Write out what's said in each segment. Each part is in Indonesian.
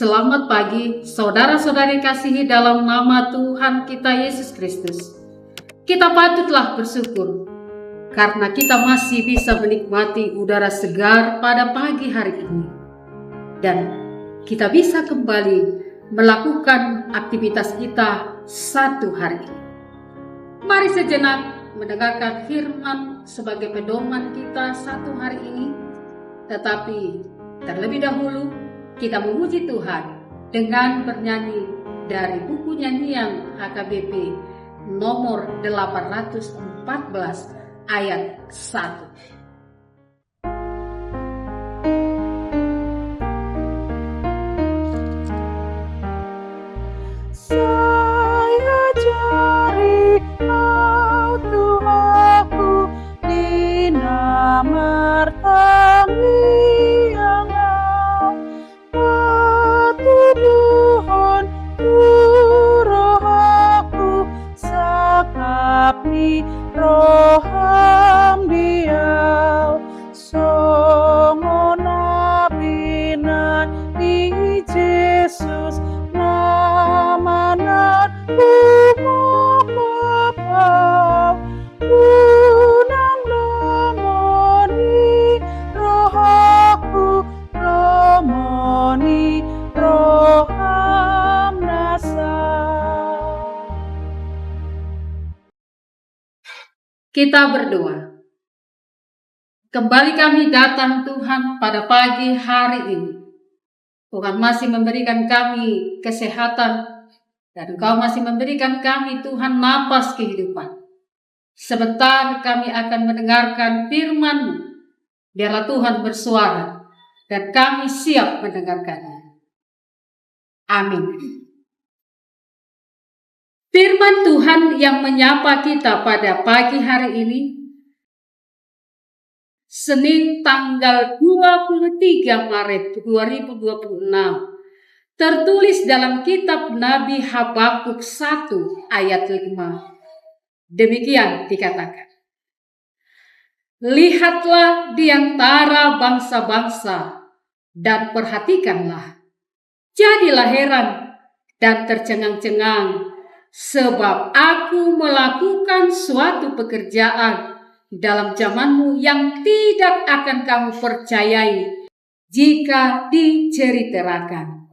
Selamat pagi, saudara-saudari kasihi dalam nama Tuhan kita Yesus Kristus. Kita patutlah bersyukur karena kita masih bisa menikmati udara segar pada pagi hari ini. Dan kita bisa kembali melakukan aktivitas kita satu hari ini. Mari sejenak mendengarkan firman sebagai pedoman kita satu hari ini. Tetapi terlebih dahulu kita memuji Tuhan dengan bernyanyi dari buku nyanyian HKBP nomor 814 ayat 1. Saya cari kau Tuhanku di nama yang Tuhan rohaku sakapni roham diau songo nabina di Yesus namanan umapapau unang lomoni rohaku lomoni roham nasa. Kita berdoa. Kembali kami datang Tuhan pada pagi hari ini. Tuhan masih memberikan kami kesehatan dan Engkau masih memberikan kami Tuhan napas kehidupan. Sebentar kami akan mendengarkan firman-Mu. Biarlah Tuhan bersuara dan kami siap mendengarkannya. Amin. Firman Tuhan yang menyapa kita pada pagi hari ini, Senin tanggal 23 Maret 2026, tertulis dalam kitab Nabi Habakuk 1 ayat 5. Demikian dikatakan, lihatlah di antara bangsa-bangsa dan perhatikanlah, jadilah heran dan tercengang-cengang, sebab aku melakukan suatu pekerjaan dalam zamanmu yang tidak akan kamu percayai jika diceritakan.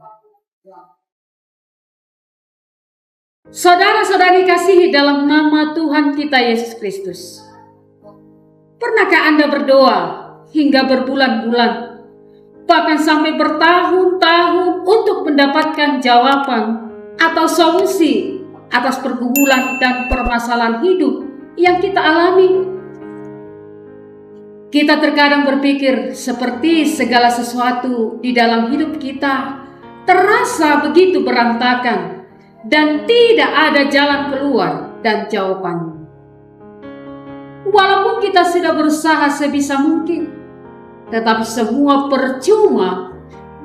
Saudara-saudari kasihi dalam nama Tuhan kita Yesus Kristus. Pernahkah Anda berdoa hingga berbulan-bulan, bahkan sampai bertahun-tahun untuk mendapatkan jawaban atau solusi atas pergumulan dan permasalahan hidup yang kita alami? Kita terkadang berpikir seperti segala sesuatu di dalam hidup kita terasa begitu berantakan dan tidak ada jalan keluar dan jawabannya. Walaupun kita sudah berusaha sebisa mungkin, tetapi semua percuma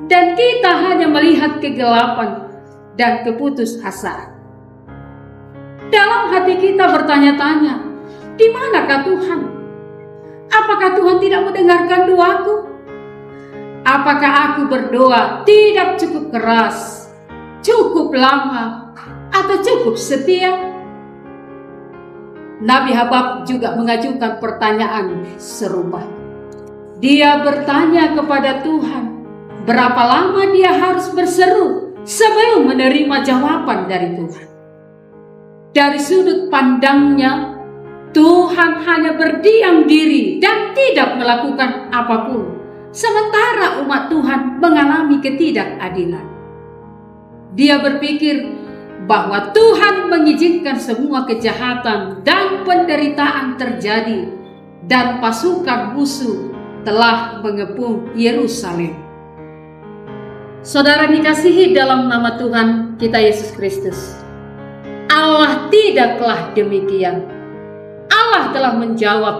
dan kita hanya melihat kegelapan dan keputusasaan. Dalam hati kita bertanya-tanya, di manakah Tuhan? Apakah Tuhan tidak mendengarkan doaku? Apakah aku berdoa tidak cukup keras, cukup lama, atau cukup setia? Nabi Habakuk juga mengajukan pertanyaan serupa. Dia bertanya kepada Tuhan, berapa lama dia harus berseru sebelum menerima jawaban dari Tuhan. Dari sudut pandangnya, Tuhan hanya berdiam diri dan tidak melakukan apapun, sementara umat Tuhan mengalami ketidakadilan. Dia berpikir bahwa Tuhan mengizinkan semua kejahatan dan penderitaan terjadi, dan pasukan musuh telah mengepung Yerusalem. Saudara dikasihi dalam nama Tuhan kita Yesus Kristus, Allah tidaklah demikian. Allah telah menjawab,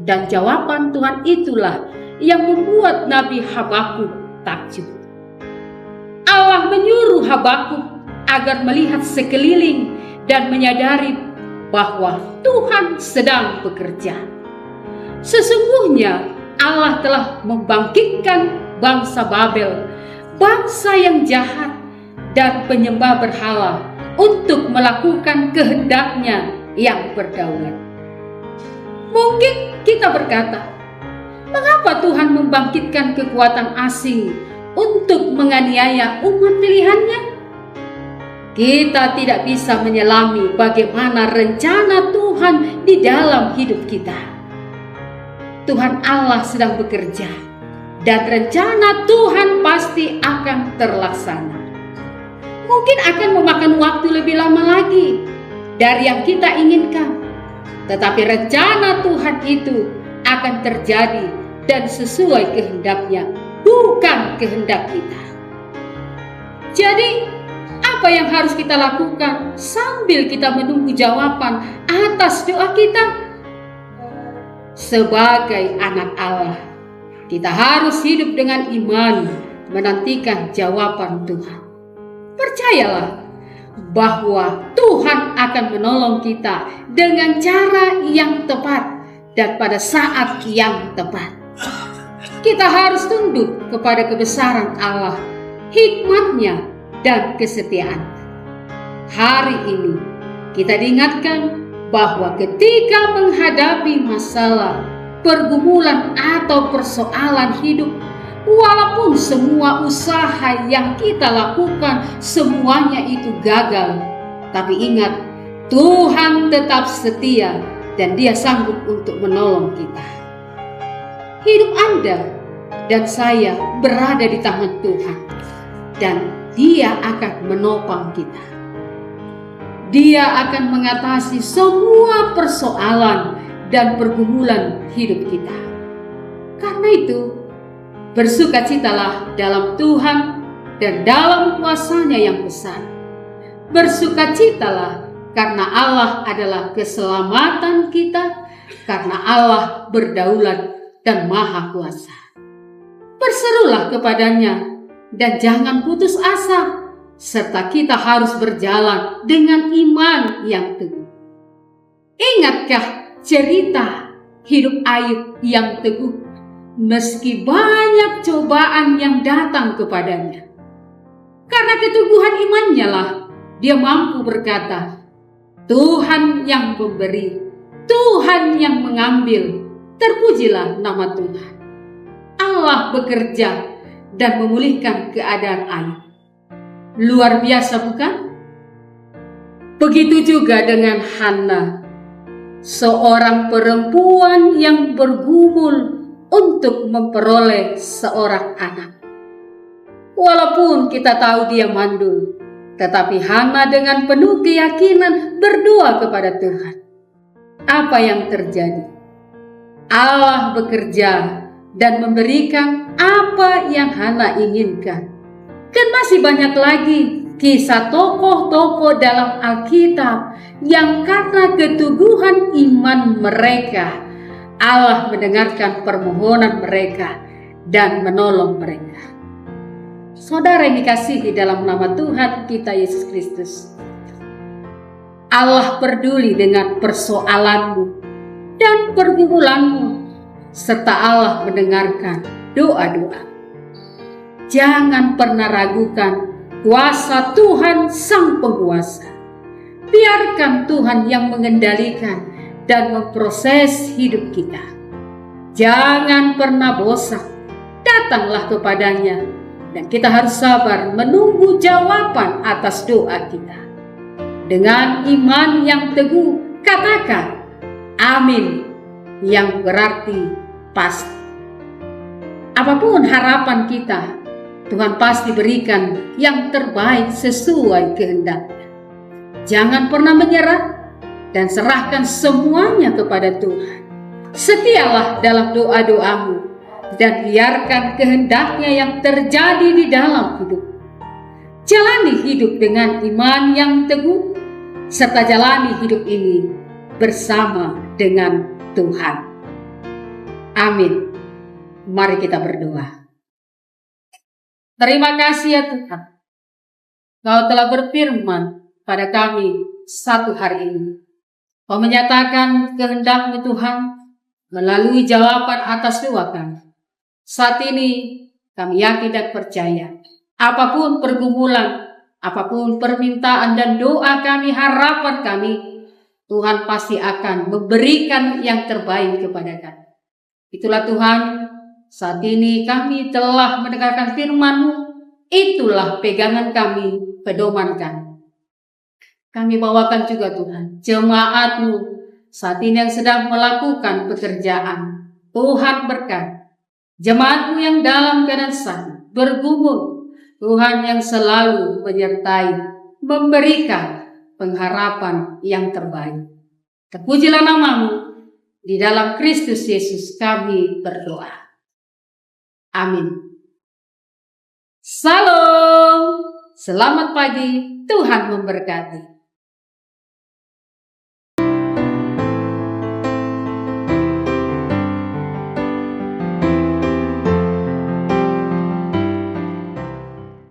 dan jawaban Tuhan itulah yang membuat Nabi Habakuk takjub. Allah menyuruh Habakuk agar melihat sekeliling dan menyadari bahwa Tuhan sedang bekerja. Sesungguhnya Allah telah membangkitkan bangsa Babel, bangsa yang jahat dan penyembah berhala untuk melakukan kehendaknya yang berdaulat. Mungkin kita berkata, mengapa Tuhan membangkitkan kekuatan asing untuk menganiaya umat pilihannya? Kita tidak bisa menyelami bagaimana rencana Tuhan di dalam hidup kita. Tuhan Allah sedang bekerja, dan rencana Tuhan pasti akan terlaksana. Mungkin akan memakan waktu lebih lama lagi dari yang kita inginkan, tetapi rencana Tuhan itu akan terjadi dan sesuai kehendaknya, bukan kehendak kita. Jadi, apa yang harus kita lakukan sambil kita menunggu jawaban atas doa kita? Sebagai anak Allah, kita harus hidup dengan iman, menantikan jawaban Tuhan. Percayalah bahwa Tuhan akan menolong kita dengan cara yang tepat dan pada saat yang tepat. Kita harus tunduk kepada kebesaran Allah, hikmat-Nya, dan kesetiaan. Hari ini kita diingatkan bahwa ketika menghadapi masalah, pergumulan atau persoalan hidup, walaupun semua usaha yang kita lakukan semuanya itu gagal, tapi ingat, Tuhan tetap setia dan Dia sanggup untuk menolong kita. Hidup Anda dan saya berada di tangan Tuhan, dan Dia akan menopang kita. Dia akan mengatasi semua persoalan dan pergumulan hidup kita. Karena itu, bersukacitalah dalam Tuhan dan dalam kuasa-Nya yang besar. Bersukacitalah karena Allah adalah keselamatan kita, karena Allah berdaulat dan maha kuasa. Berserulah kepadanya dan jangan putus asa, serta kita harus berjalan dengan iman yang teguh. Ingatkah cerita hidup Ayub yang teguh meski banyak cobaan yang datang kepadanya? Karena keteguhan imannya lah dia mampu berkata, Tuhan yang memberi, Tuhan yang mengambil, terpujilah nama Tuhan. Allah bekerja dan memulihkan keadaan Ayub. Luar biasa bukan? Begitu juga dengan Hana, seorang perempuan yang bergumul untuk memperoleh seorang anak. Walaupun kita tahu dia mandul, tetapi Hana dengan penuh keyakinan berdoa kepada Tuhan. Apa yang terjadi? Allah bekerja dan memberikan apa yang Hana inginkan. Dan masih banyak lagi kisah tokoh-tokoh dalam Alkitab yang karena keteguhan iman mereka, Allah mendengarkan permohonan mereka dan menolong mereka. Saudara yang dikasihi dalam nama Tuhan kita Yesus Kristus, Allah peduli dengan persoalanmu dan pergumulanmu, serta Allah mendengarkan doa-doa. Jangan pernah ragukan kuasa Tuhan Sang Penguasa. Biarkan Tuhan yang mengendalikan dan memproses hidup kita. Jangan pernah bosan. Datanglah kepadanya dan kita harus sabar menunggu jawaban atas doa kita. Dengan iman yang teguh, katakan amin, yang berarti pasti. Apapun harapan kita, Tuhan pasti berikan yang terbaik sesuai kehendaknya. Jangan pernah menyerah dan serahkan semuanya kepada Tuhan. Setialah dalam doa-doamu dan biarkan kehendaknya yang terjadi di dalam hidup. Jalani hidup dengan iman yang teguh, serta jalani hidup ini bersama dengan Tuhan. Amin. Mari kita berdoa. Terima kasih ya Tuhan, Kau telah berfirman pada kami satu hari ini. Kau menyatakan kehendak-Mu Tuhan melalui jawaban atas doa kami. Saat ini kami yakin dan percaya Apapun pergumulan, apapun permintaan dan doa kami, harapan kami, Tuhan pasti akan memberikan yang terbaik kepada kami. Itulah Tuhan, saat ini kami telah mendengarkan firman-Mu, itulah pegangan kami, pedoman kami. Kami bawakan juga Tuhan, jemaat-Mu saat ini yang sedang melakukan pekerjaan. Tuhan berkati jemaat-Mu yang dalam keadaan sakit, bergumul, Tuhan yang selalu menyertai, memberikan pengharapan yang terbaik. Terpujilah nama-Mu, di dalam Kristus Yesus kami berdoa. Amin. Salam, selamat pagi, Tuhan memberkati.